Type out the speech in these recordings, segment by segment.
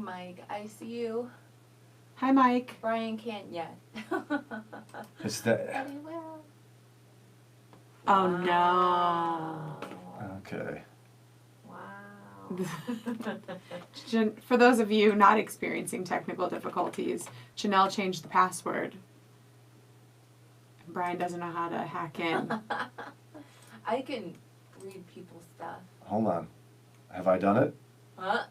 Mike. I see you. Hi, Mike. Brian can't yet. It's that. But he will. Oh, Wow. no. Okay. Wow. For those of you not experiencing technical difficulties, Jannelle changed the password. Brian doesn't know how to hack in. I can read people's stuff. Hold on. Have I done it? Huh?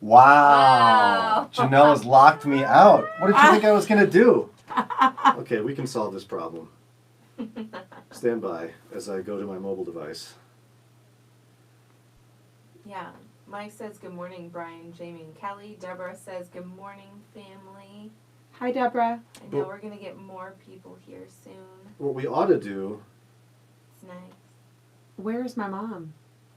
Wow. Jannelle has locked me out. What did you think I was going to do? Okay, we can solve this problem. Stand by as I go to my mobile device. Yeah. Mike says good morning, Brian, Jamie, and Kelly. Deborah says good morning, family. Hi, Deborah. I know we're going to get more people here soon. What we ought to do... It's nice. Where's my mom?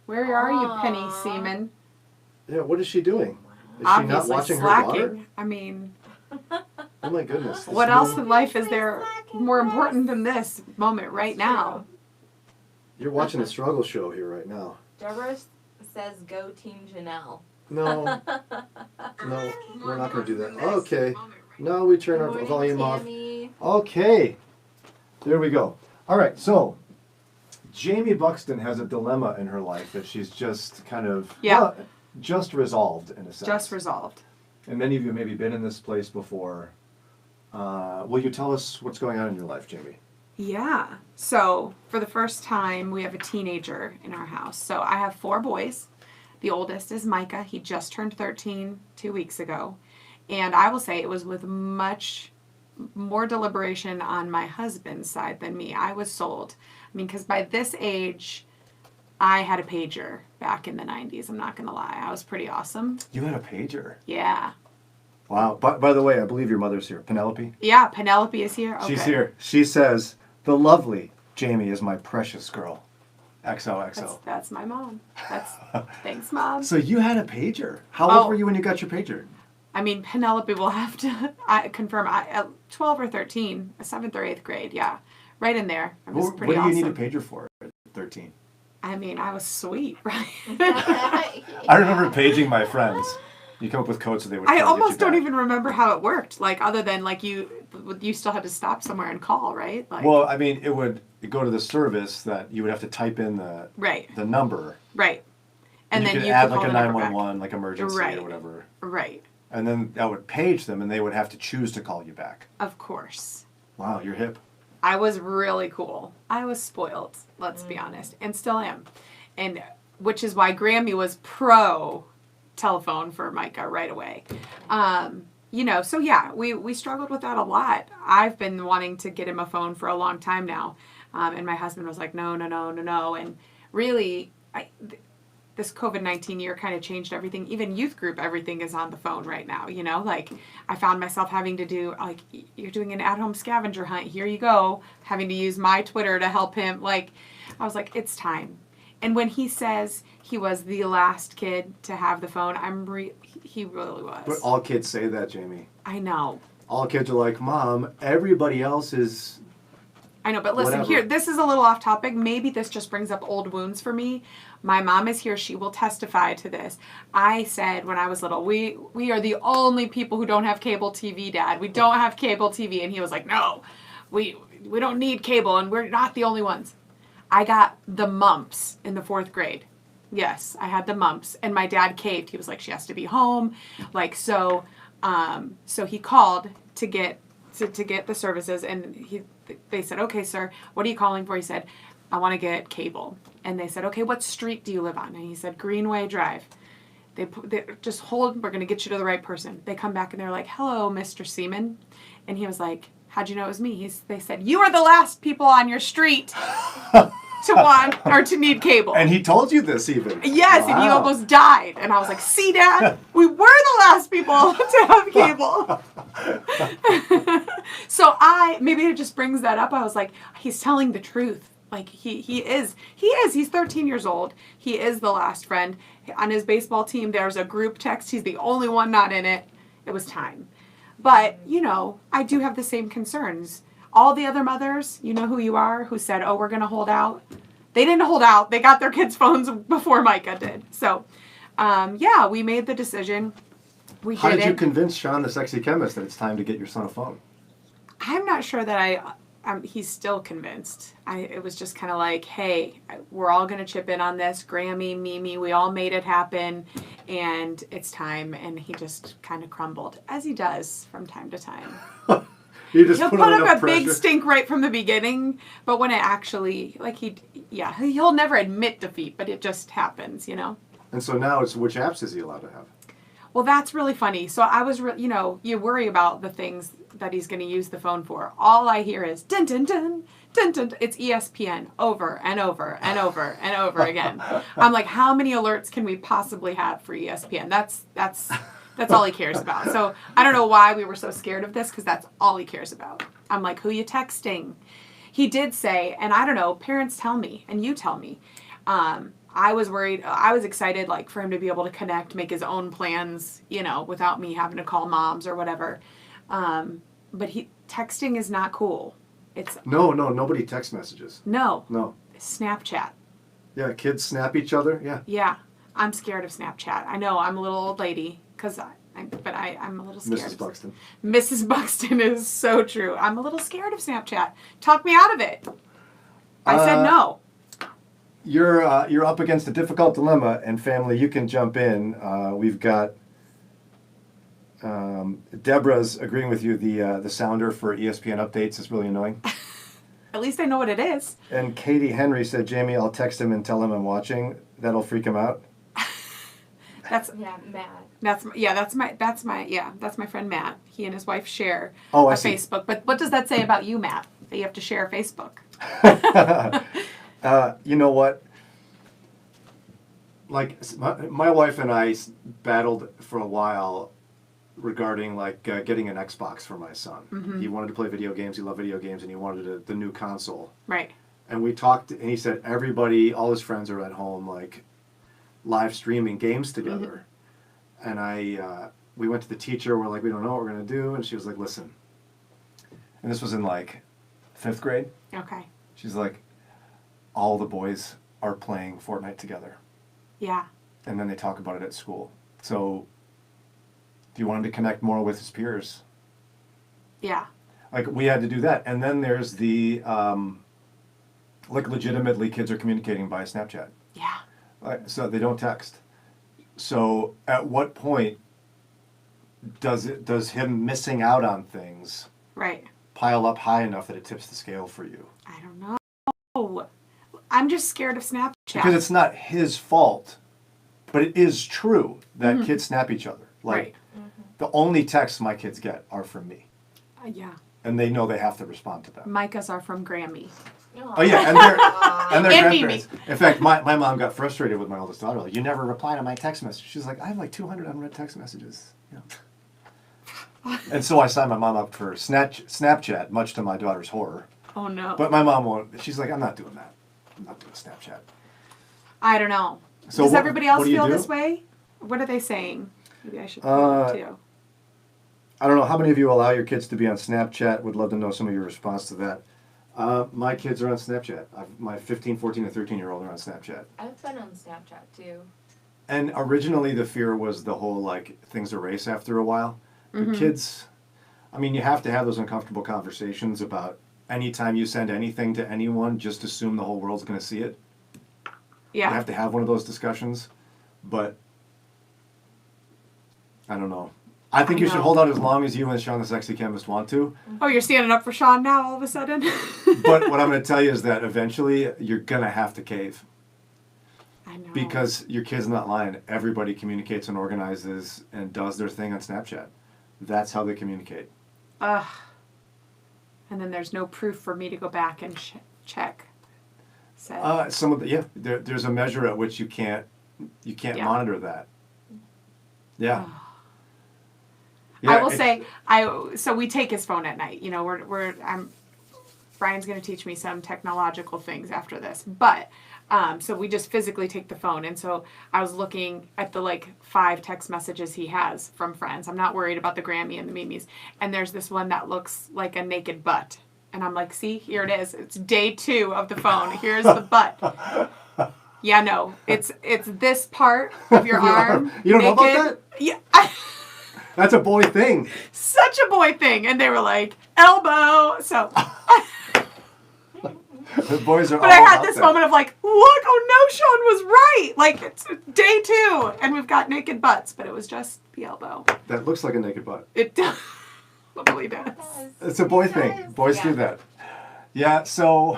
Where are you, Penny Aw. Seaman? Yeah, what is she doing? Is she Obviously not watching slacking. her daughter? I mean, Oh my goodness. what This else new- in life is there more important than this moment right now? You're watching a struggle show here right now. Deborah says go Team Jannelle. No, no, we're not going to do that. Okay. No, we turn Good our morning, volume off. Tammy. Okay. There we go. All right, so Jamie Buxton has a dilemma in her life that she's just kind of just resolved in a sense. Just resolved. And many of you maybe been in this place before. Will you tell us what's going on in your life, Jamie? Yeah. So, for the first time, we have a teenager in our house. So, I have 4 boys. The oldest is Micah. He just turned 13 2 weeks ago. And I will say it was with much more deliberation on my husband's side than me. I was sold. I mean, because by this age, I had a pager back in the 90s. I'm not going to lie. I was pretty awesome. You had a pager. Yeah. Wow. By the way, I believe your mother's here. Penelope? Yeah, Penelope is here. Okay. She's here. She says, the lovely Jamie is my precious girl. XOXO. That's my mom. Thanks, Mom. So you had a pager. How old were you when you got your pager? I mean, Penelope will have to confirm. At 12 or 13, 7th or 8th grade, yeah. Right in there. I was What pretty do you awesome. need a pager for at 13? I mean, I was sweet, right? I remember paging my friends. You come up with codes so they would I try to get almost you don't back. even remember how it worked. Like, other than, like, you still had to stop somewhere and call, right? Like, Well, I mean, it would go to the service that you would have to type in the number. Right. And then you could you add could like call a the number back. 911, like emergency Right. or whatever. Right. And then that would page them and they would have to choose to call you back. Of course. Wow, you're hip. I was really cool. I was spoiled, let's be honest, and still am. And which is why Grammy was pro telephone for Micah right away. You know, so yeah, we struggled with that a lot. I've been wanting to get him a phone for a long time now. And my husband was like, no. And really, this COVID-19 year kind of changed everything. Even youth group, everything is on the phone right now, you know? Like, I found myself having to do, like, you're doing an at-home scavenger hunt, here you go, having to use my Twitter to help him. Like, I was like, it's time. And when he says he was the last kid to have the phone, he really was. But all kids say that, Jamie. I know. All kids are like, Mom, everybody else is... I know, but listen, Whatever. here, this is a little off topic. Maybe this just brings up old wounds for me. My mom is here. She will testify to this. I said when I was little, we are the only people who don't have cable TV, Dad. We don't have cable TV. And he was like, no, we don't need cable, and we're not the only ones. I got the mumps in the 4th grade. Yes, I had the mumps. And my dad caved. He was like, she has to be home. Like, so he called to get the services, and they said, okay, sir, what are you calling for? He said, I want to get cable. And they said, okay, what street do you live on? And he said, Greenway Drive. They just hold, we're going to get you to the right person. They come back and they're like, hello, Mr. Seaman. And he was like, how'd you know it was me? They said, you are the last people on your street to want or to need cable. And he told you this even? Yes, Wow. and he almost died. And I was like, see, Dad, we were the last people to have cable. So maybe it just brings that up. I was like, he's telling the truth. Like, he is. He's 13 years old. He is the last friend. On his baseball team, there's a group text. He's the only one not in it. It was time. But, you know, I do have the same concerns. All the other mothers, you know who you are, who said, oh, we're going to hold out. They didn't hold out. They got their kids' phones before Micah did. So, Yeah, we made the decision. We How did did you it. convince Sean, the sexy chemist, that it's time to get your son a phone? I'm not sure that he's still convinced. It was just kind of like, hey, we're all going to chip in on this. Grammy, Mimi, we all made it happen, and it's time. And he just kind of crumbled, as he does from time to time. You just He'll put put on up enough a big pressure. stink right from the beginning, but when it actually, he'll never admit defeat, but it just happens, And so now it's which apps is he allowed to have? Well, that's really funny. So I was, you worry about the things that he's going to use the phone for. All I hear is dun dun dun dun dun. It's ESPN over and over and over and over again. I'm like, how many alerts can we possibly have for ESPN? That's all he cares about. So I don't know why we were so scared of this, because that's all he cares about. I'm like, who you texting? He did say, and I don't know, parents tell me, and you tell me, I was worried. I was excited, like, for him to be able to connect, make his own plans, without me having to call moms or whatever. But texting is not cool. It's No, nobody text messages. no No. Snapchat. Yeah, kids snap each other. Yeah. Yeah, I'm scared of Snapchat. I know I'm a little old lady, but I'm a little scared. Mrs. Buxton. Mrs. Buxton is so true. I'm a little scared of Snapchat. Talk me out of it. I said no. You're up against a difficult dilemma, and family, you can jump in. We've got Deborah's agreeing with you. The sounder for ESPN updates is really annoying. At least I know what it is. And Katie Henry said, Jamie, I'll text him and tell him I'm watching. That'll freak him out. That's Matt. that's my friend Matt. He and his wife share Oh, I a see. Facebook. But what does that say about you, Matt? That you have to share a Facebook? You know what? Like, my wife and I battled for a while regarding, like, getting an Xbox for my son. Mm-hmm. He wanted to play video games. He loved video games, and he wanted the new console. Right. And we talked, and he said everybody, all his friends are at home, like, live streaming games together. Mm-hmm. And we went to the teacher. We're like, we don't know what we're going to do. And she was like, listen. And this was in, like, 5th grade. Okay. She's like, all the boys are playing Fortnite together. Yeah. And then they talk about it at school. So, do you want him to connect more with his peers? Yeah. Like, we had to do that. And then there's the, like, legitimately kids are communicating by Snapchat. Yeah. So they don't text. So, at what point does him missing out on things Right. pile up high enough that it tips the scale for you? I don't know. I'm just scared of Snapchat. Because it's not his fault, but it is true that kids snap each other. Like, Right. the only texts my kids get are from me. Yeah. And they know they have to respond to them. Micah's are from Grammy. Oh yeah, and their And grandparents. In fact, my mom got frustrated with my oldest daughter. Like, you never reply to my text message. She's like, I have like 200 unread text messages. And so I signed my mom up for Snapchat, much to my daughter's horror. Oh no. But my mom won't. She's like, I'm not doing that. I'm not doing Snapchat. I don't know. So Does everybody else what do you feel do? this way? What are they saying? Maybe I should pull it too. I don't know. How many of you allow your kids to be on Snapchat? Would love to know some of your response to that. My kids are on Snapchat. My 15, 14, and 13-year-old are on Snapchat. I've been on Snapchat too. And originally the fear was the whole, like, things erase after a while. But kids, I mean, you have to have those uncomfortable conversations about anytime you send anything to anyone, just assume the whole world's going to see it. Yeah. You have to have one of those discussions. But I don't know. I think you should hold out as long as you and Sean the Sexy Chemist want to. Oh, you're standing up for Sean now all of a sudden? But what I'm going to tell you is that eventually you're going to have to cave. I know. Because your kid's not lying. Everybody communicates and organizes and does their thing on Snapchat. That's how they communicate. Ugh. And then there's no proof for me to go back and check. So. Some of the there's a measure at which you can't monitor that. Yeah. I will say, so we take his phone at night. You know, Brian's going to teach me some technological things after this, but so we just physically take the phone. And so I was looking at the 5 text messages he has from friends. I'm not worried about the Grammy and the Mimis. And there's this one that looks like a naked butt. And I'm like, see, here it is. It's day 2 of the phone. Here's the butt. Yeah, no. It's this part of your arm. You don't know about naked. that? Yeah. That's a boy thing. Such a boy thing. And they were like, elbow. So. The boys are But I had this moment of like, look, oh no, Sean was right. Like, it's day 2, and we've got naked butts, but it was just the elbow. That looks like a naked butt. It totally does. It's a boy thing. Boys do that. Yeah, so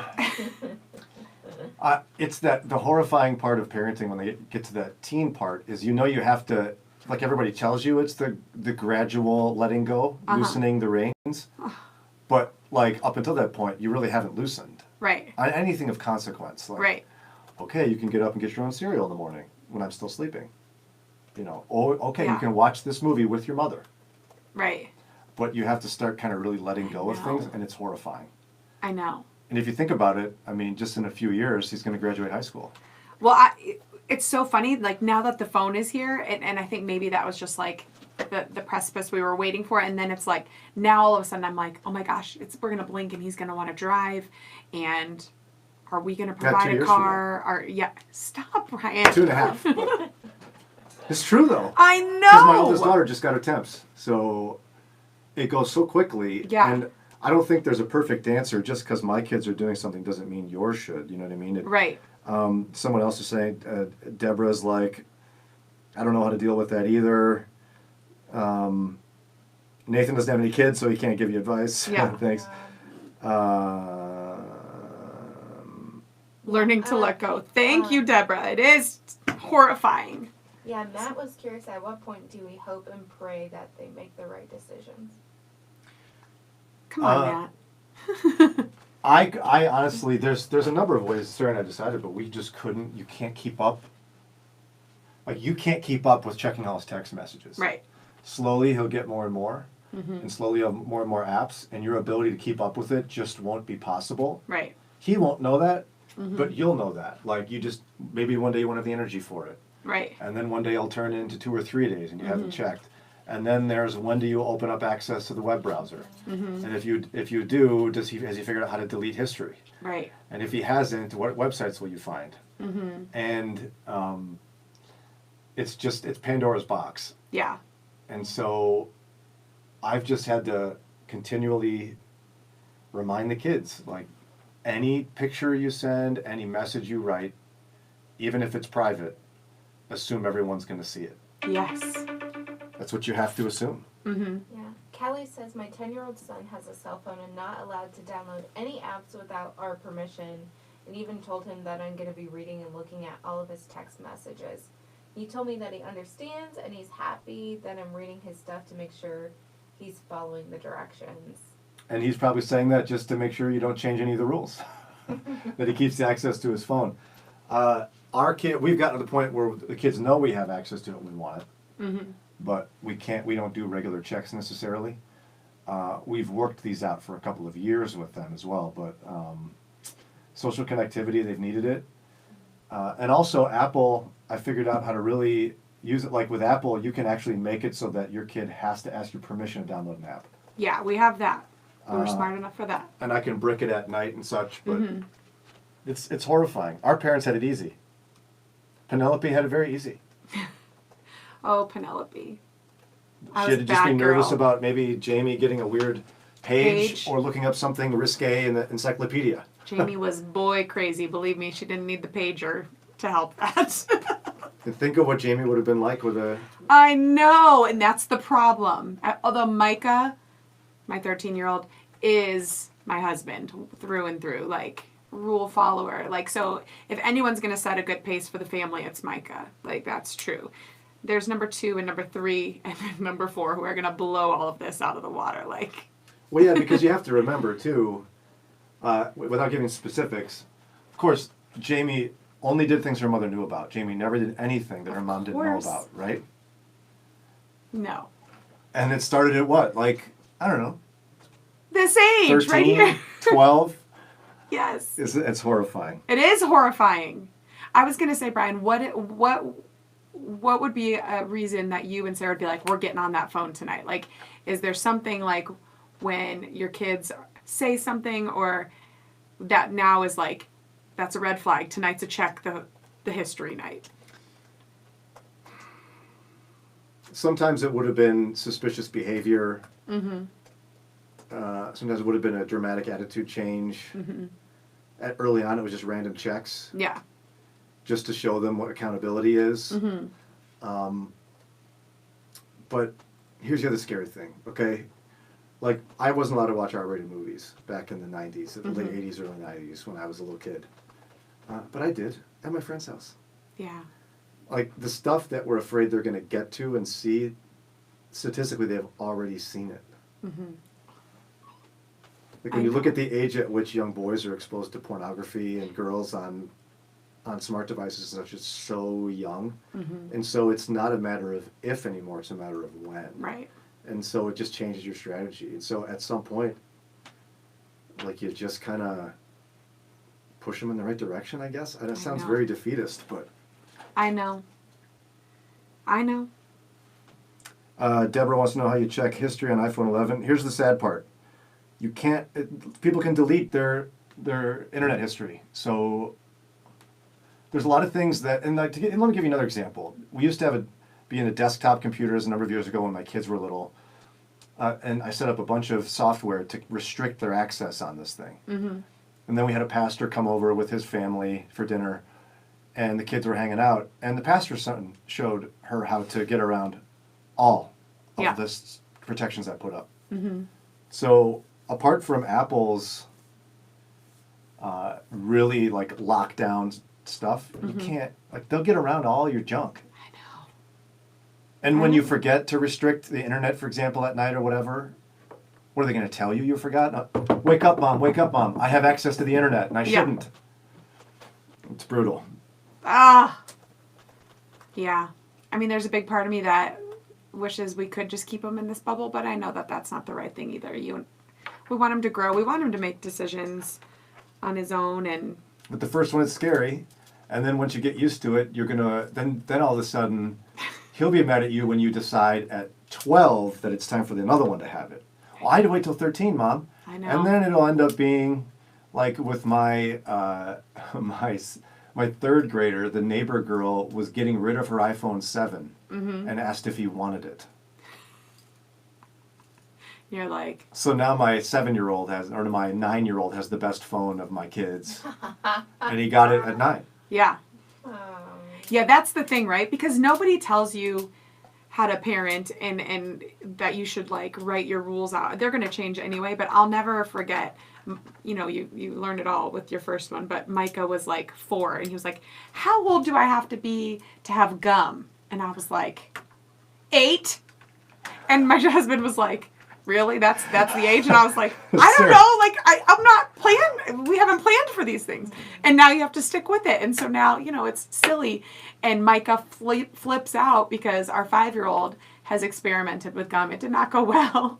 it's the horrifying part of parenting when they get to that teen part is you have to, like everybody tells you, it's the gradual letting go, loosening the reins. But like up until that point, you really haven't loosened. Right. On anything of consequence. Like, right. Okay, you can get up and get your own cereal in the morning when I'm still sleeping. Okay, Yeah. you can watch this movie with your mother. Right. But you have to start kind of really letting go of things, and it's horrifying. I know. And if you think about it, I mean, just in a few years, he's going to graduate high school. Well, it's so funny, like now that the phone is here, and I think maybe that was just like the precipice we were waiting for, and then it's like now all of a sudden I'm like, oh my gosh, we're gonna blink and he's gonna want to drive, and are we gonna provide a car? Stop, Brian. 2.5. It's true though. I know. Because my oldest daughter just got her temps, so it goes so quickly. Yeah. And I don't think there's a perfect answer. Just because my kids are doing something doesn't mean yours should. You know what I mean? Right. Someone else is saying, Deborah's like, I don't know how to deal with that either. Nathan doesn't have any kids, so he can't give you advice. Yeah. Thanks. Learning to let go. Thank you, Deborah. It is horrifying. Yeah, Matt was curious, at what point do we hope and pray that they make the right decisions? Come on, Matt. I honestly, there's a number of ways Sarah and I decided, but we just couldn't. You can't keep up. Like, you can't keep up with checking all his text messages. Right. Slowly, he'll get more and more. Mm-hmm. And slowly, you'll have more and more apps, and your ability to keep up with it just won't be possible. Right. He won't know that, Mm-hmm. but you'll know that. Like, maybe one day you won't have the energy for it. Right. And then one day it'll turn into 2 or 3 days, and you haven't Mm-hmm. checked. And then there's when do you open up access to the web browser? Mm-hmm. And if you do, has he figured out how to delete history? Right. And if he hasn't, what websites will you find? Mm-hmm. And it's Pandora's box. Yeah. And so I've just had to continually remind the kids, like, any picture you send, any message you write, even if it's private, assume everyone's going to see it. Yes. That's what you have to assume. Mm-hmm. Yeah. Callie says, my 10-year-old son has a cell phone and not allowed to download any apps without our permission, and even told him that I'm going to be reading and looking at all of his text messages. He told me that he understands and he's happy that I'm reading his stuff to make sure he's following the directions. And he's probably saying that just to make sure you don't change any of the rules. That he keeps the access to his phone. Our kid, we've gotten to the point where the kids know we have access to it when we want it. Mm-hmm. But we don't do regular checks necessarily. We've worked these out for a couple of years with them as well, but social connectivity, they've needed it. And also Apple, I figured out how to really use it. Like with Apple, you can actually make it so that your kid has to ask your permission to download an app. Yeah, we have that. We were smart enough for that. And I can brick it at night and such, but Mm-hmm. it's horrifying. Our parents had it easy. Penelope had it very easy. Oh, Penelope. She had to just be nervous about maybe Jamie getting a weird page or looking up something risque in the encyclopedia. Jamie was boy crazy. Believe me, she didn't need the pager to help that. And think of what Jamie would have been like with a... I know, and that's the problem. Although Micah, my 13-year-old, is my husband through and through, like, rule follower. Like, so if anyone's going to set a good pace for the family, it's Micah. Like, that's true. There's number 2 and number 3 and then number 4 who are going to blow all of this out of the water. Like... Well, yeah, because you have to remember, too, without giving specifics, of course, Jamie only did things her mother knew about. Jamie never did anything that her mom didn't know about, right? No. And it started at what? Like, I don't know. This age, 13, right here. 12? Yes. It's horrifying. It is horrifying. I was going to say, Brian, what would be a reason that you and Sarah would be like, we're getting on that phone tonight? Like, is there something like when your kids say something or that now is like, that's a red flag, tonight's a check the history night. Sometimes it would have been suspicious behavior. Mm-hmm. Sometimes it would have been a dramatic attitude change. Mm-hmm. Early on, it was just random checks, Yeah. just to show them what accountability is. Mm-hmm. But here's the other scary thing, okay? Like, I wasn't allowed to watch R-rated movies back in the 90s, the late 80s, early 90s, when I was a little kid. But I did, at my friend's house. Yeah. Like, the stuff that we're afraid they're going to get to and see, statistically, they've already seen it. Mm-hmm. Like, when you look at the age at which young boys are exposed to pornography and girls on smart devices and such, it's so young. Mm-hmm. And so it's not a matter of if anymore, it's a matter of when. Right. And so it just changes your strategy. And so at some point, like, you just kind of push them in the right direction, I guess. And it sounds know. very defeatist, but... I know. Deborah wants to know how you check history on iPhone 11. Here's the sad part. You can't... people can delete their internet history. So there's a lot of things that... And let me give you another example. We used to be in a desktop computers a number of years ago when my kids were little. And I set up a bunch of software to restrict their access on this thing. Mm-hmm. And then we had a pastor come over with his family for dinner, and the kids were hanging out. And the pastor's son showed her how to get around all of the protections I put up. Mm-hmm. So apart from Apple's really like lockdown stuff, you can't, like, they'll get around all your junk. I know. And when you forget to restrict the internet, for example, at night or whatever, what are they going to tell you? You forgot? Wake up, Mom. Wake up, Mom. I have access to the internet, and I shouldn't. It's brutal. Yeah. I mean, there's a big part of me that wishes we could just keep him in this bubble, but I know that that's not the right thing either. We want him to grow. We want him to make decisions on his own. And But the first one is scary, and then once you get used to it, you're gonna then all of a sudden he'll be mad at you when you decide at 12 that it's time for the another one to have it. Well, I had to wait till 13, Mom. I know. And then it'll end up being like with my my third grader. The neighbor girl was getting rid of her iPhone 7 and asked if he wanted it. you're like, So now my 7-year-old my 9-year-old has the best phone of my kids, and he got it at 9. yeah. Yeah, that's the thing, right? Because nobody tells you how to parent and that you should, like, write your rules out. They're going to change anyway, but I'll never forget, you learned it all with your first one, but Micah was like 4, and he was like, how old do I have to be to have gum? And I was like, 8? And my husband was like, really? That's the age? And I was like, I don't know. Like, I'm not planned. We haven't planned for these things. And now you have to stick with it. And so now, it's silly. And Micah flips out because our 5-year-old has experimented with gum. It did not go well.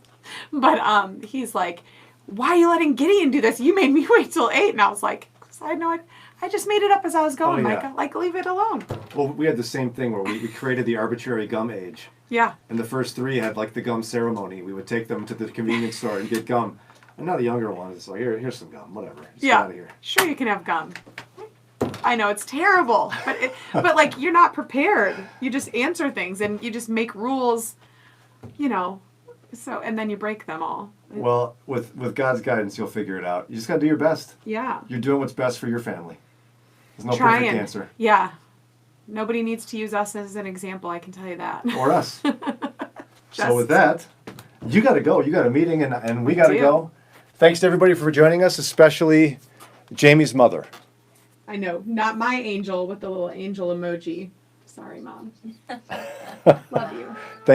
But he's like, why are you letting Gideon do this? You made me wait till 8. And I was like, I just made it up as I was going, Micah. Like, leave it alone. Well, we had the same thing where we created the arbitrary gum age. Yeah. And the first 3 had like the gum ceremony. We would take them to the convenience store and get gum. And now the younger ones, it's like, here's some gum, whatever. Just get out of here. Sure, you can have gum. I know, it's terrible. But like, you're not prepared. You just answer things and you just make rules, so, and then you break them all. Well, with God's guidance, you'll figure it out. You just got to do your best. Yeah. You're doing what's best for your family. There's no perfect answer. Yeah. Nobody needs to use us as an example, I can tell you that. Or us. So with that, you got to go. You got a meeting and we got to go. Thanks to everybody for joining us, especially Jamie's mother. I know. Not my angel with the little angel emoji. Sorry, Mom. Love you. Thank